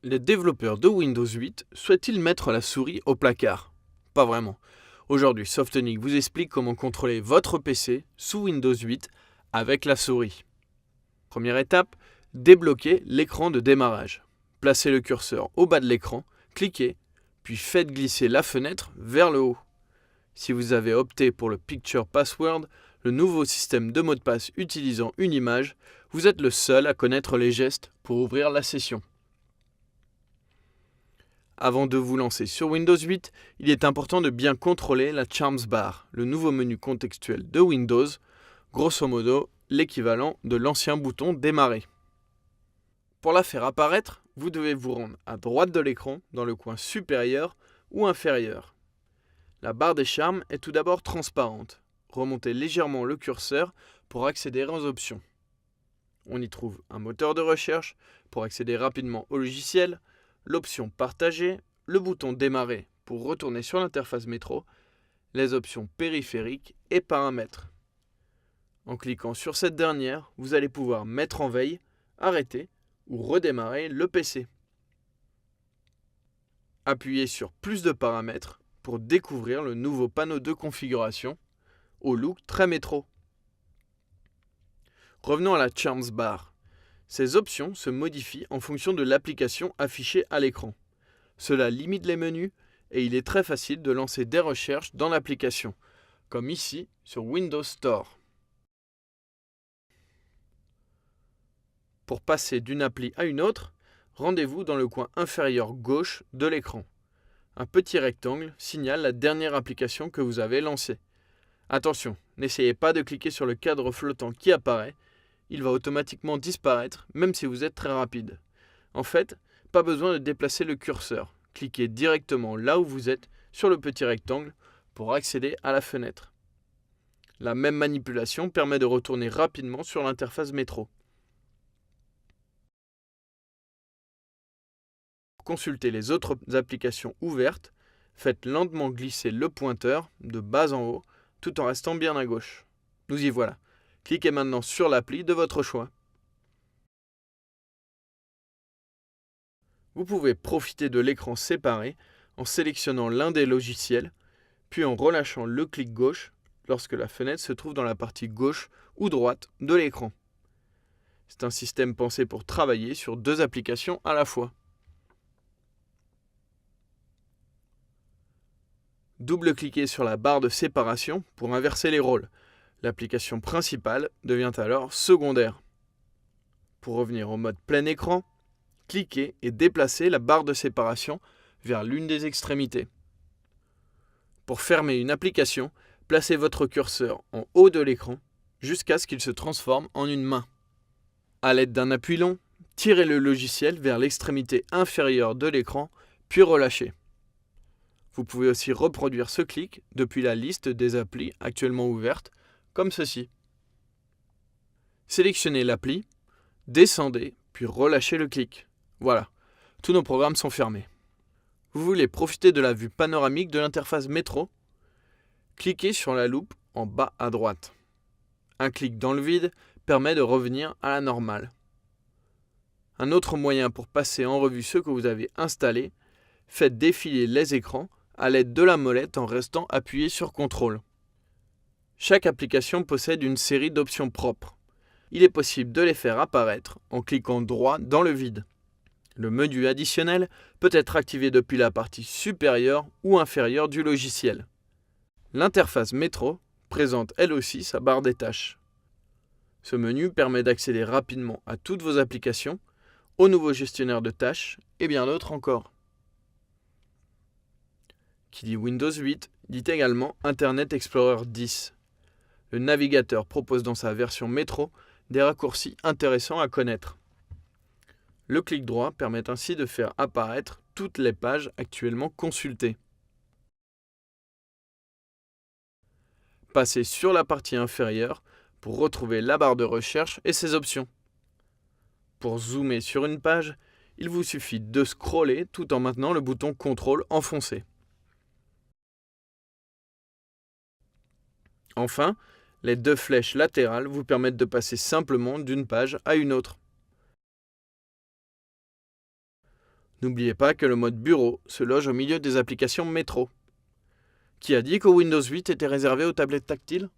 Les développeurs de Windows 8 souhaitent-ils mettre la souris au placard? Pas vraiment. Aujourd'hui, Softonic vous explique comment contrôler votre PC sous Windows 8 avec la souris. Première étape, débloquez l'écran de démarrage. Placez le curseur au bas de l'écran, cliquez, puis faites glisser la fenêtre vers le haut. Si vous avez opté pour le Picture Password, le nouveau système de mot de passe utilisant une image, vous êtes le seul à connaître les gestes pour ouvrir la session. Avant de vous lancer sur Windows 8, il est important de bien contrôler la Charms Bar, le nouveau menu contextuel de Windows, grosso modo l'équivalent de l'ancien bouton Démarrer. Pour la faire apparaître, vous devez vous rendre à droite de l'écran, dans le coin supérieur ou inférieur. La barre des charmes est tout d'abord transparente. Remontez légèrement le curseur pour accéder aux options. On y trouve un moteur de recherche pour accéder rapidement au logiciel, l'option Partager, le bouton Démarrer pour retourner sur l'interface métro, les options périphériques et paramètres. En cliquant sur cette dernière, vous allez pouvoir mettre en veille, arrêter ou redémarrer le PC. Appuyez sur Plus de paramètres pour découvrir le nouveau panneau de configuration au look très métro. Revenons à la Charms Bar. Ces options se modifient en fonction de l'application affichée à l'écran. Cela limite les menus et il est très facile de lancer des recherches dans l'application, comme ici sur Windows Store. Pour passer d'une appli à une autre, rendez-vous dans le coin inférieur gauche de l'écran. Un petit rectangle signale la dernière application que vous avez lancée. Attention, n'essayez pas de cliquer sur le cadre flottant qui apparaît, il va automatiquement disparaître même si vous êtes très rapide. En fait, pas besoin de déplacer le curseur, cliquez directement là où vous êtes sur le petit rectangle pour accéder à la fenêtre. La même manipulation permet de retourner rapidement sur l'interface métro. Pour consulter les autres applications ouvertes, faites lentement glisser le pointeur de bas en haut tout en restant bien à gauche. Nous y voilà. Cliquez maintenant sur l'appli de votre choix. Vous pouvez profiter de l'écran séparé en sélectionnant l'un des logiciels, puis en relâchant le clic gauche lorsque la fenêtre se trouve dans la partie gauche ou droite de l'écran. C'est un système pensé pour travailler sur deux applications à la fois. Double-cliquez sur la barre de séparation pour inverser les rôles. L'application principale devient alors secondaire. Pour revenir au mode plein écran, cliquez et déplacez la barre de séparation vers l'une des extrémités. Pour fermer une application, placez votre curseur en haut de l'écran jusqu'à ce qu'il se transforme en une main. À l'aide d'un appui long, tirez le logiciel vers l'extrémité inférieure de l'écran, puis relâchez. Vous pouvez aussi reproduire ce clic depuis la liste des applis actuellement ouvertes, comme ceci. Sélectionnez l'appli, descendez, puis relâchez le clic. Voilà, tous nos programmes sont fermés. Vous voulez profiter de la vue panoramique de l'interface métro? Cliquez sur la loupe en bas à droite. Un clic dans le vide permet de revenir à la normale. Un autre moyen pour passer en revue ce que vous avez installé, faites défiler les écrans à l'aide de la molette en restant appuyé sur CTRL. Chaque application possède une série d'options propres. Il est possible de les faire apparaître en cliquant droit dans le vide. Le menu additionnel peut être activé depuis la partie supérieure ou inférieure du logiciel. L'interface métro présente elle aussi sa barre des tâches. Ce menu permet d'accéder rapidement à toutes vos applications, au nouveau gestionnaire de tâches et bien d'autres encore. Qui dit Windows 8 dit également Internet Explorer 10. Le navigateur propose dans sa version métro des raccourcis intéressants à connaître. Le clic droit permet ainsi de faire apparaître toutes les pages actuellement consultées. Passez sur la partie inférieure pour retrouver la barre de recherche et ses options. Pour zoomer sur une page, il vous suffit de scroller tout en maintenant le bouton CTRL enfoncé. Enfin, les deux flèches latérales vous permettent de passer simplement d'une page à une autre. N'oubliez pas que le mode bureau se loge au milieu des applications métro. Qui a dit que Windows 8 était réservé aux tablettes tactiles ?